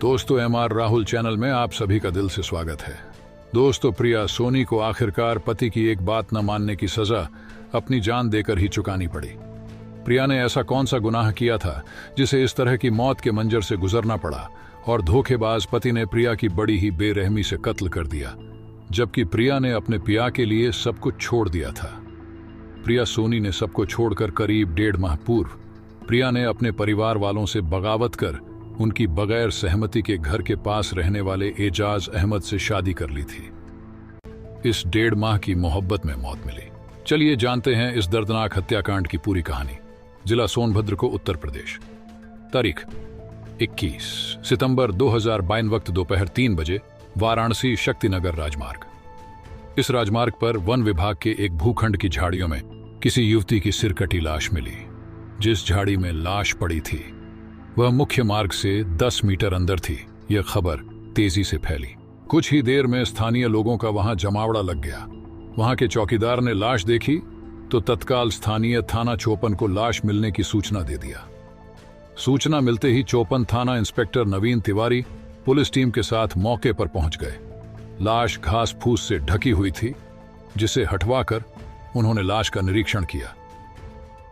दोस्तों, MR Rahul channel में आप सभी का दिल से स्वागत है। दोस्तों, प्रिया सोनी को आखिरकार पति की एक बात न मानने की सजा अपनी जान देकर ही चुकानी पड़ी। प्रिया ने ऐसा कौन सा गुनाह किया था जिसे इस तरह की मौत के मंजर से गुजरना पड़ा और धोखेबाज पति ने प्रिया की बड़ी ही बेरहमी से कत्ल कर दिया, जबकि प्रिया ने अपने पिया के लिए सब कुछ छोड़ दिया था। प्रिया सोनी ने सबको छोड़कर करीब 1.5 माह पूर्व प्रिया ने अपने परिवार वालों से बगावत कर उनकी बगैर सहमति के घर के पास रहने वाले एजाज अहमद से शादी कर ली थी। इस 1.5 माह की मोहब्बत में मौत मिली। चलिए जानते हैं इस दर्दनाक हत्याकांड की पूरी कहानी। जिला सोनभद्र को उत्तर प्रदेश। तारीख 21 सितंबर 2022, वक्त दोपहर 3 बजे, वाराणसी शक्तिनगर राजमार्ग। इस राजमार्ग पर वन विभाग के एक भूखंड की झाड़ियों में किसी युवती की सिरकटी लाश मिली। जिस झाड़ी में लाश पड़ी थी वह मुख्य मार्ग से 10 मीटर अंदर थी। यह खबर तेजी से फैली। कुछ ही देर में स्थानीय लोगों का वहां जमावड़ा लग गया। वहां के चौकीदार ने लाश देखी तो तत्काल स्थानीय थाना चौपन को लाश मिलने की सूचना दे दिया। सूचना मिलते ही चौपन थाना इंस्पेक्टर नवीन तिवारी पुलिस टीम के साथ मौके पर पहुंच गए। लाश घास फूस से ढकी हुई थी, जिसे हटवाकर उन्होंने लाश का निरीक्षण किया।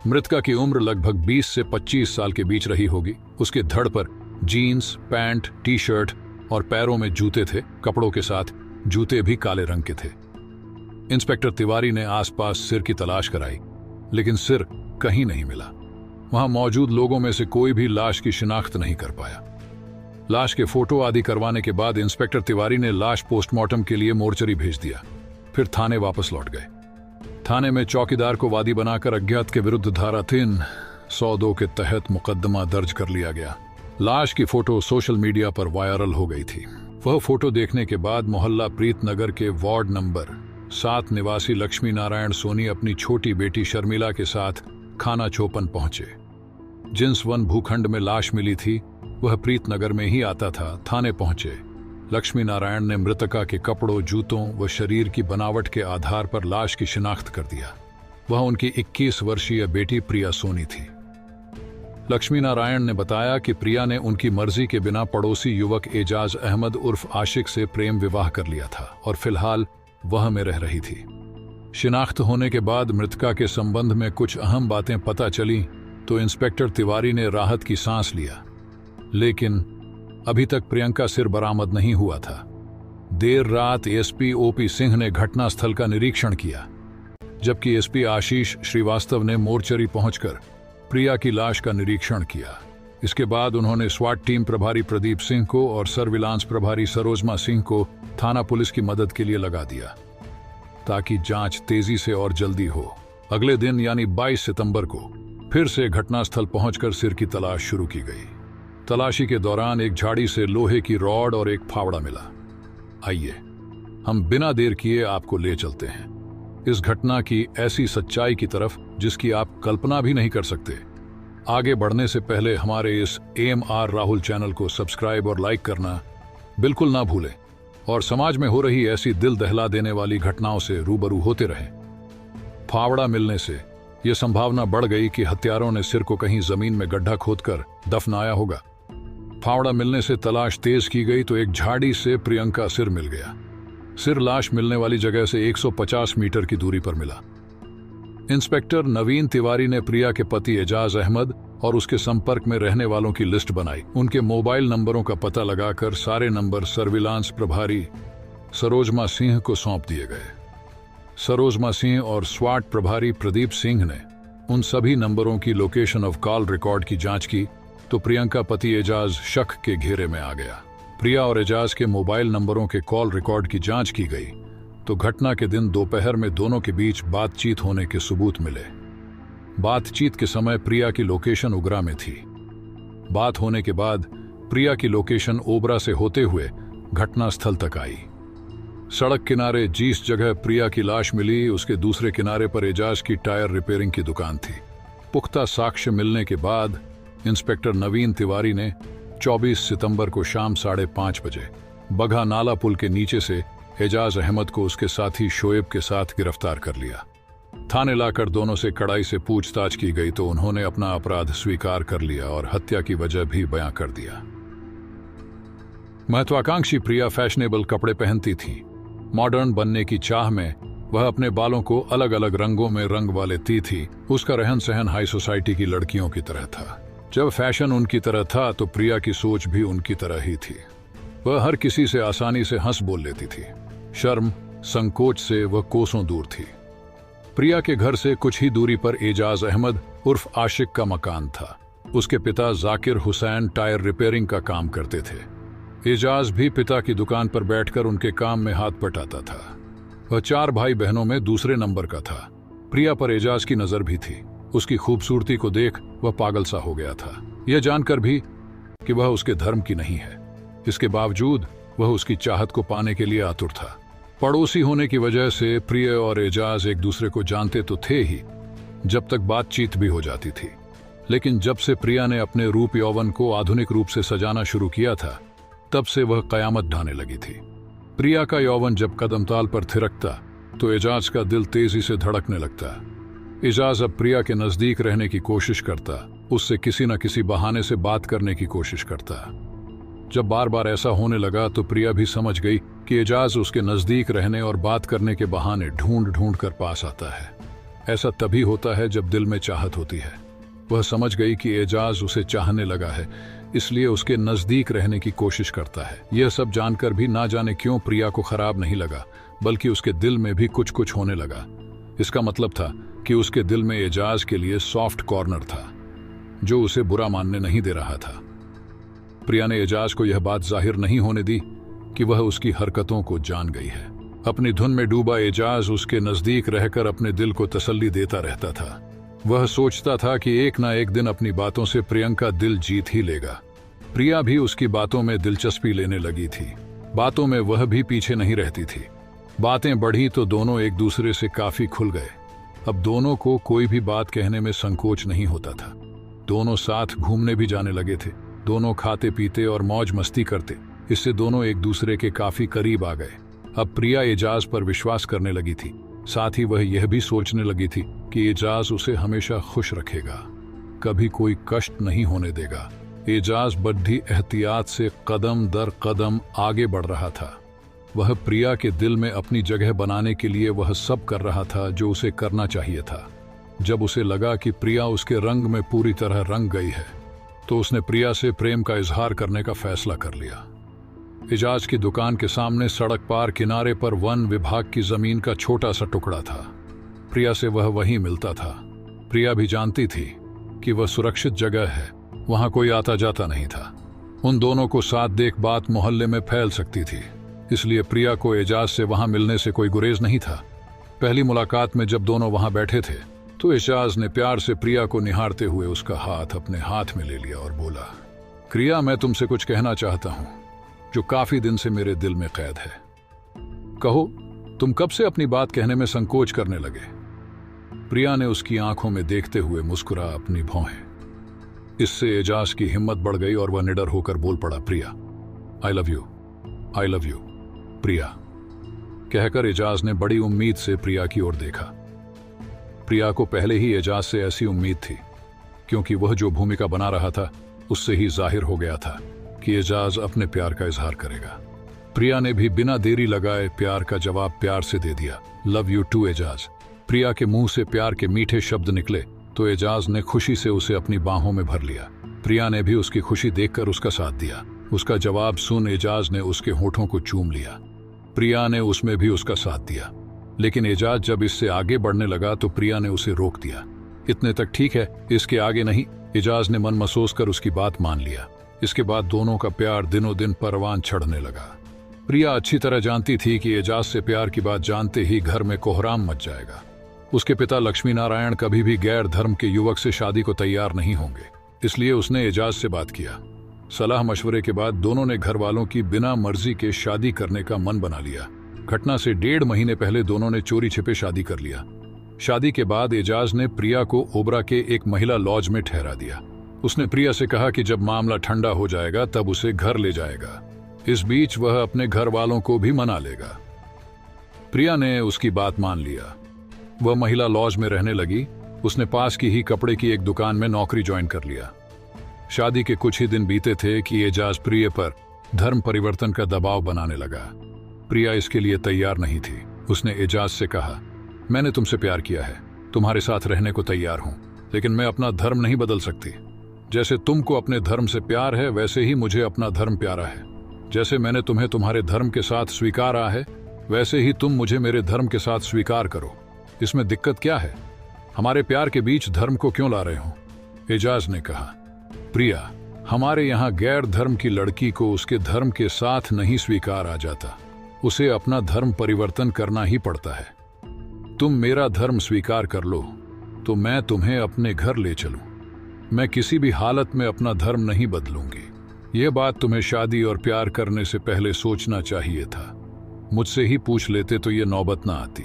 मृतका की उम्र लगभग 20 से 25 साल के बीच रही होगी। उसके धड़ पर जीन्स, पैंट, टी शर्ट और पैरों में जूते थे। कपड़ों के साथ जूते भी काले रंग के थे। इंस्पेक्टर तिवारी ने आसपास सिर की तलाश कराई, लेकिन सिर कहीं नहीं मिला। वहां मौजूद लोगों में से कोई भी लाश की शिनाख्त नहीं कर पाया। लाश के फोटो आदि करवाने के बाद इंस्पेक्टर तिवारी ने लाश पोस्टमार्टम के लिए मोर्चरी भेज दिया। फिर थाने वापस लौट गए। थाने में चौकीदार को वादी बनाकर अज्ञात के विरुद्ध धारा 302 के तहत मुकदमा दर्ज कर लिया गया। लाश की फोटो सोशल मीडिया पर वायरल हो गई थी। वह फोटो देखने के बाद मोहल्ला प्रीतनगर के वार्ड नंबर 7 निवासी लक्ष्मी नारायण सोनी अपनी छोटी बेटी शर्मिला के साथ खाना चौपन पहुंचे। जिस वन भूखंड में लाश मिली थी वह प्रीतनगर में ही आता था। थाने पहुंचे। लक्ष्मी नारायण ने मृतका के कपड़ों, जूतों व शरीर की बनावट के आधार पर लाश की शिनाख्त कर दिया। वह उनकी 21 वर्षीय बेटी प्रिया सोनी थी। लक्ष्मी नारायण ने बताया कि प्रिया ने उनकी मर्जी के बिना पड़ोसी युवक एजाज अहमद उर्फ आशिक से प्रेम विवाह कर लिया था और फिलहाल वह में रह रही थी। शिनाख्त होने के बाद मृतका के संबंध में कुछ अहम बातें पता चली तो इंस्पेक्टर तिवारी ने राहत की सांस लिया, लेकिन अभी तक प्रियंका सिर बरामद नहीं हुआ था। देर रात एसपी ओपी सिंह ने घटनास्थल का निरीक्षण किया, जबकि एसपी आशीष श्रीवास्तव ने मोर्चरी पहुंचकर प्रिया की लाश का निरीक्षण किया। इसके बाद उन्होंने स्वाट टीम प्रभारी प्रदीप सिंह को और सर्विलांस प्रभारी सरोजमा सिंह को थाना पुलिस की मदद के लिए लगा दिया, ताकि जांच तेजी से और जल्दी हो। अगले दिन यानी 22 सितंबर को फिर से घटनास्थल पहुंचकर सिर की तलाश शुरू की गई। तलाशी के दौरान एक झाड़ी से लोहे की रॉड और एक फावड़ा मिला। आइए हम बिना देर किए आपको ले चलते हैं इस घटना की ऐसी सच्चाई की तरफ जिसकी आप कल्पना भी नहीं कर सकते। आगे बढ़ने से पहले हमारे इस MR राहुल चैनल को सब्सक्राइब और लाइक करना बिल्कुल ना भूलें और समाज में हो रही ऐसी दिल दहला देने वाली घटनाओं से रूबरू होते रहें। फावड़ा मिलने से यह संभावना बढ़ गई कि हत्यारों ने सिर को कहीं जमीन में गड्ढा खोदकर दफनाया होगा। फावड़ा मिलने से तलाश तेज की गई तो एक झाड़ी से प्रियंका सिर मिल गया। सिर लाश मिलने वाली जगह से 150 मीटर की दूरी पर मिला। इंस्पेक्टर नवीन तिवारी ने प्रिया के पति एजाज अहमद और उसके संपर्क में रहने वालों की लिस्ट बनाई। उनके मोबाइल नंबरों का पता लगाकर सारे नंबर सर्विलांस प्रभारी सरोजमा सिंह को सौंप दिए गए। सरोजमा सिंह और स्वाट प्रभारी प्रदीप सिंह ने उन सभी नंबरों की लोकेशन ऑफ कॉल रिकॉर्ड की जांच की तो प्रियंका पति एजाज शक के घेरे में आ गया। प्रिया और एजाज के मोबाइल नंबरों के कॉल रिकॉर्ड की जांच की गई तो घटना के दिन दोपहर में दोनों के बीच बातचीत होने के सबूत मिले। बातचीत के समय प्रिया की लोकेशन उगरा में थी। बात होने के बाद प्रिया की लोकेशन ओबरा से होते हुए घटनास्थल तक आई। सड़क किनारे जिस जगह प्रिया की लाश मिली उसके दूसरे किनारे पर एजाज की टायर रिपेयरिंग की दुकान थी। पुख्ता साक्ष्य मिलने के बाद इंस्पेक्टर नवीन तिवारी ने 24 सितंबर को शाम 5:30 बजे बघा नाला पुल के नीचे से एजाज अहमद को उसके साथी शोएब के साथ गिरफ्तार कर लिया। थाने लाकर दोनों से कड़ाई से पूछताछ की गई तो उन्होंने अपना अपराध स्वीकार कर लिया और हत्या की वजह भी बयां कर दिया। महत्वाकांक्षी प्रिया फैशनेबल कपड़े पहनती थी। मॉडर्न बनने की चाह में वह अपने बालों को अलग अलग रंगों में रंगवा लेती थी। उसका रहन सहन हाई सोसाइटी की लड़कियों की तरह था। जब फैशन उनकी तरह था तो प्रिया की सोच भी उनकी तरह ही थी। वह हर किसी से आसानी से हंस बोल लेती थी। शर्म संकोच से वह कोसों दूर थी। प्रिया के घर से कुछ ही दूरी पर एजाज अहमद उर्फ आशिक का मकान था। उसके पिता जाकिर हुसैन टायर रिपेयरिंग का काम करते थे। एजाज भी पिता की दुकान पर बैठकर उनके काम में हाथ बटाता था। वह 4 भाई बहनों में दूसरे नंबर का था। प्रिया पर एजाज की नजर भी थी। उसकी खूबसूरती को देख वह पागल सा हो गया था, यह जानकर भी कि वह उसके धर्म की नहीं है। इसके बावजूद वह उसकी चाहत को पाने के लिए आतुर था। पड़ोसी होने की वजह से प्रिया और एजाज एक दूसरे को जानते तो थे ही, जब तक बातचीत भी हो जाती थी। लेकिन जब से प्रिया ने अपने रूप यौवन को आधुनिक रूप से सजाना शुरू किया था, तब से वह कयामत ढाने लगी थी। प्रिया का यौवन जब कदम ताल पर थिरकता तो एजाज का दिल तेजी से धड़कने लगता। एजाज अब प्रिया के नजदीक रहने की कोशिश करता, उससे किसी न किसी बहाने से बात करने की कोशिश करता। जब बार बार ऐसा होने लगा तो प्रिया भी समझ गई कि एजाज उसके नजदीक रहने और बात करने के बहाने ढूंढ ढूंढ कर पास आता है। ऐसा तभी होता है जब दिल में चाहत होती है। वह समझ गई कि एजाज उसे चाहने लगा है, इसलिए उसके नजदीक रहने की कोशिश करता है। यह सब जानकर भी ना जाने क्यों प्रिया को खराब नहीं लगा, बल्कि उसके दिल में भी कुछ कुछ होने लगा। इसका मतलब था कि उसके दिल में एजाज के लिए सॉफ्ट कॉर्नर था, जो उसे बुरा मानने नहीं दे रहा था। प्रिया ने एजाज को यह बात जाहिर नहीं होने दी कि वह उसकी हरकतों को जान गई है। अपनी धुन में डूबा एजाज उसके नजदीक रहकर अपने दिल को तसल्ली देता रहता था। वह सोचता था कि एक ना एक दिन अपनी बातों से प्रियंका दिल जीत ही लेगा। प्रिया भी उसकी बातों में दिलचस्पी लेने लगी थी। बातों में वह भी पीछे नहीं रहती थी। बातें बढ़ी तो दोनों एक दूसरे से काफी खुल गए। अब दोनों को कोई भी बात कहने में संकोच नहीं होता था। दोनों साथ घूमने भी जाने लगे थे। दोनों खाते पीते और मौज मस्ती करते। इससे दोनों एक दूसरे के काफी करीब आ गए। अब प्रिया एजाज पर विश्वास करने लगी थी। साथ ही वह यह भी सोचने लगी थी कि एजाज उसे हमेशा खुश रखेगा, कभी कोई कष्ट नहीं होने देगा। एजाज बड़ी एहतियात से कदम दर कदम आगे बढ़ रहा था। वह प्रिया के दिल में अपनी जगह बनाने के लिए वह सब कर रहा था जो उसे करना चाहिए था। जब उसे लगा कि प्रिया उसके रंग में पूरी तरह रंग गई है, तो उसने प्रिया से प्रेम का इजहार करने का फैसला कर लिया। एजाज की दुकान के सामने सड़क पार किनारे पर वन विभाग की जमीन का छोटा सा टुकड़ा था। प्रिया से वह वहीं मिलता था। प्रिया भी जानती थी कि वह सुरक्षित जगह है, वहां कोई आता जाता नहीं था। उन दोनों को साथ देख बात मोहल्ले में फैल सकती थी, इसलिए प्रिया को एजाज से वहां मिलने से कोई गुरेज नहीं था। पहली मुलाकात में जब दोनों वहां बैठे थे तो एजाज ने प्यार से प्रिया को निहारते हुए उसका हाथ अपने हाथ में ले लिया और बोला, प्रिया, मैं तुमसे कुछ कहना चाहता हूं जो काफी दिन से मेरे दिल में कैद है। कहो, तुम कब से अपनी बात कहने में संकोच करने लगे? प्रिया ने उसकी आंखों में देखते हुए मुस्कुरा अपनी भौहें। इससे एजाज की हिम्मत बढ़ गई और वह निडर होकर बोल पड़ा, Priya, I love you, I love you, Priya. कहकर एजाज ने बड़ी उम्मीद से प्रिया की ओर देखा। प्रिया को पहले ही एजाज से ऐसी उम्मीद थी, क्योंकि वह जो भूमिका बना रहा था उससे ही जाहिर हो गया था कि एजाज अपने प्यार का इजहार करेगा। प्रिया ने भी बिना देरी लगाए प्यार का जवाब प्यार से दे दिया, लव यू टू एजाज। प्रिया के मुंह से प्यार के मीठे शब्द निकले तो एजाज ने खुशी से उसे अपनी बाहों में भर लिया। प्रिया ने भी उसकी खुशी देखकर उसका साथ दिया। उसका जवाब सुन एजाज ने उसके होठों को चूम लिया। प्रिया ने उसमें भी उसका साथ दिया, लेकिन एजाज जब इससे आगे बढ़ने लगा तो प्रिया ने उसे रोक दिया। इतने तक ठीक है, इसके आगे नहीं। एजाज ने मन महसूस कर उसकी बात मान लिया। इसके बाद दोनों का प्यार दिनों दिन परवान चढ़ने लगा। प्रिया अच्छी तरह जानती थी कि एजाज से प्यार की बात जानते ही घर में कोहराम मच जाएगा। उसके पिता लक्ष्मी नारायण कभी भी गैर धर्म के युवक से शादी को तैयार नहीं होंगे, इसलिए उसने एजाज से बात किया। सलाह मशवरे के बाद दोनों ने घर वालों की बिना मर्जी के शादी करने का मन बना लिया। घटना से 1.5 महीने पहले दोनों ने चोरी छिपे शादी कर लिया। शादी के बाद एजाज ने प्रिया को ओबरा के एक महिला लॉज में ठहरा दिया। उसने प्रिया से कहा कि जब मामला ठंडा हो जाएगा तब उसे घर ले जाएगा। इस बीच वह अपने घर वालों को भी मना लेगा। प्रिया ने उसकी बात मान लिया। वह महिला लॉज में रहने लगी। उसने पास की ही कपड़े की एक दुकान में नौकरी ज्वाइन कर लिया। शादी के कुछ ही दिन बीते थे कि एजाज प्रिया पर धर्म परिवर्तन का दबाव बनाने लगा। प्रिया इसके लिए तैयार नहीं थी। उसने एजाज से कहा, मैंने तुमसे प्यार किया है, तुम्हारे साथ रहने को तैयार हूं, लेकिन मैं अपना धर्म नहीं बदल सकती। जैसे तुमको अपने धर्म से प्यार है, वैसे ही मुझे अपना धर्म प्यारा है। जैसे मैंने तुम्हें तुम्हारे धर्म के साथ स्वीकारा है, वैसे ही तुम मुझे मेरे धर्म के साथ स्वीकार करो। इसमें दिक्कत क्या है? हमारे प्यार के बीच धर्म को क्यों ला रहे हो? एजाज ने कहा, प्रिया, हमारे यहाँ गैर धर्म की लड़की को उसके धर्म के साथ नहीं स्वीकार आ जाता। उसे अपना धर्म परिवर्तन करना ही पड़ता है। तुम मेरा धर्म स्वीकार कर लो तो मैं तुम्हें अपने घर ले चलूं। मैं किसी भी हालत में अपना धर्म नहीं बदलूंगी। यह बात तुम्हें शादी और प्यार करने से पहले सोचना चाहिए था। मुझसे ही पूछ लेते तो ये नौबत ना आती।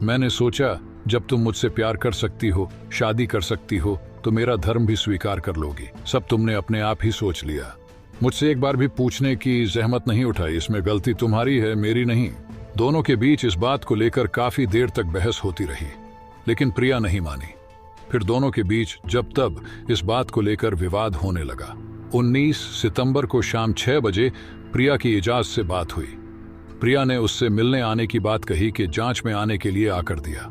मैंने सोचा जब तुम मुझसे प्यार कर सकती हो, शादी कर सकती हो, तो मेरा धर्म भी स्वीकार कर लोगी। सब तुमने अपने आप ही सोच लिया। मुझसे एक बार भी पूछने की जहमत नहीं उठाई। इसमें गलती तुम्हारी है, मेरी नहीं। दोनों के बीच इस बात को लेकर काफी देर तक बहस होती रही, लेकिन प्रिया नहीं मानी। फिर दोनों के बीच जब तब इस बात को लेकर विवाद होने लगा। 19 सितंबर को शाम 6 बजे प्रिया की एजाज से बात हुई। प्रिया ने उससे मिलने आने की बात कही कि जांच में आने के लिए आकर दिया।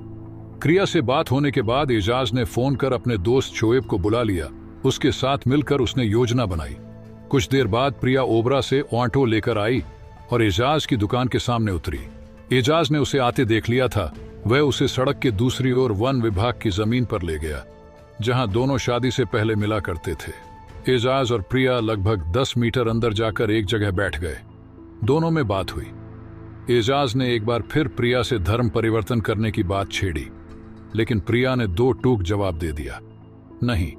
प्रिया से बात होने के बाद एजाज ने फोन कर अपने दोस्त शोएब को बुला लिया। उसके साथ मिलकर उसने योजना बनाई। कुछ देर बाद प्रिया ओबरा से ऑटो लेकर आई और एजाज की दुकान के सामने उतरी। एजाज ने उसे आते देख लिया था। वह उसे सड़क के दूसरी ओर वन विभाग की जमीन पर ले गया, जहां दोनों शादी से पहले मिला करते थे। एजाज और प्रिया लगभग 10 मीटर अंदर जाकर एक जगह बैठ गए। दोनों में बात हुई। एजाज ने एक बार फिर प्रिया से धर्म परिवर्तन करने की बात छेड़ी, लेकिन प्रिया ने 2 टूक जवाब दे दिया। नहीं।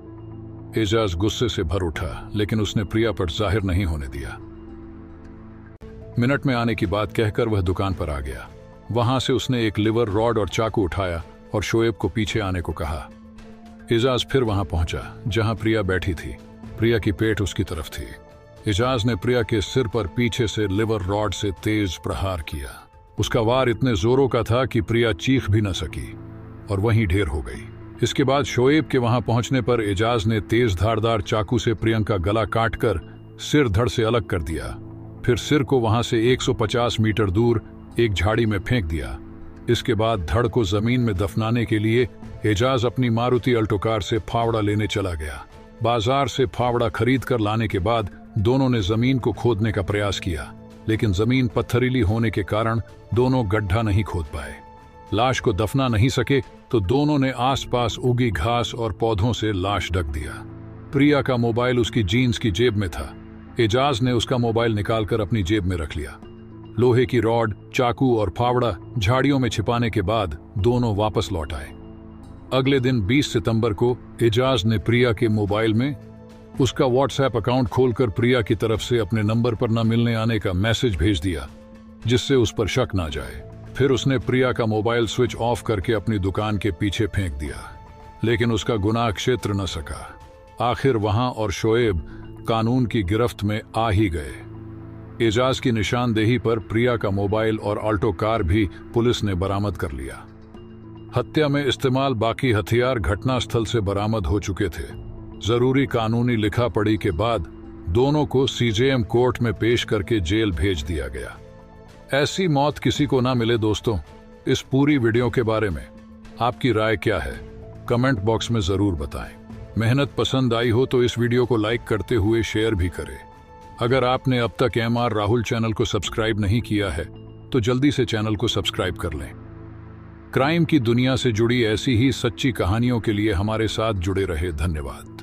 एजाज गुस्से से भर उठा, लेकिन उसने प्रिया पर जाहिर नहीं होने दिया। मिनट में आने की बात कहकर वह दुकान पर आ गया। वहां से उसने एक लिवर रॉड और चाकू उठाया और शोएब को पीछे आने को कहा। एजाज फिर वहां पहुंचा जहां प्रिया बैठी थी। प्रिया की पेट उसकी तरफ थी। एजाज ने प्रिया के सिर पर पीछे से लिवर रॉड से तेज प्रहार किया। उसका वार इतने जोरों का था कि प्रिया चीख भी न सकी और वहीं ढेर हो गई। इसके बाद शोएब के वहां पहुंचने पर एजाज ने तेज धारदार चाकू से प्रियंका गला काटकर सिर धड़ से अलग कर दिया। फिर सिर को वहां से 150 मीटर दूर एक झाड़ी में फेंक दिया। इसके बाद धड़ को जमीन में दफनाने के लिए एजाज अपनी मारुति अल्टो कार से फावड़ा लेने चला गया। बाजार से फावड़ा खरीद कर लाने के बाद दोनों ने जमीन को खोदने का प्रयास किया, लेकिन जमीन पत्थरीली होने के कारण दोनों गड्ढा नहीं खोद पाए। लाश को दफना नहीं सके तो दोनों ने आसपास उगी घास और पौधों से लाश ढक दिया। प्रिया का मोबाइल उसकी जीन्स की जेब में था। एजाज ने उसका मोबाइल निकालकर अपनी जेब में रख लिया। लोहे की रॉड, चाकू और फावड़ा झाड़ियों में छिपाने के बाद दोनों वापस लौट आए। अगले दिन 20 सितंबर को एजाज ने प्रिया के मोबाइल में उसका व्हाट्सएप अकाउंट खोलकर प्रिया की तरफ से अपने नंबर पर न मिलने आने का मैसेज भेज दिया, जिससे उस पर शक ना जाए। फिर उसने प्रिया का मोबाइल स्विच ऑफ करके अपनी दुकान के पीछे फेंक दिया, लेकिन उसका गुनाह क्षेत्र न सका। आखिर वहां और शोएब कानून की गिरफ्त में आ ही गए। एजाज की निशानदेही पर प्रिया का मोबाइल और ऑल्टो कार भी पुलिस ने बरामद कर लिया। हत्या में इस्तेमाल बाकी हथियार घटनास्थल से बरामद हो चुके थे। जरूरी कानूनी लिखा पढ़ी के बाद दोनों को सीजेएम कोर्ट में पेश करके जेल भेज दिया गया। ऐसी मौत किसी को ना मिले। दोस्तों, इस पूरी वीडियो के बारे में आपकी राय क्या है? कमेंट बॉक्स में जरूर बताएं। मेहनत पसंद आई हो तो इस वीडियो को लाइक करते हुए शेयर भी करें। अगर आपने अब तक एमआर राहुल चैनल को सब्सक्राइब नहीं किया है तो जल्दी से चैनल को सब्सक्राइब कर लें। क्राइम की दुनिया से जुड़ी ऐसी ही सच्ची कहानियों के लिए हमारे साथ जुड़े रहे। धन्यवाद।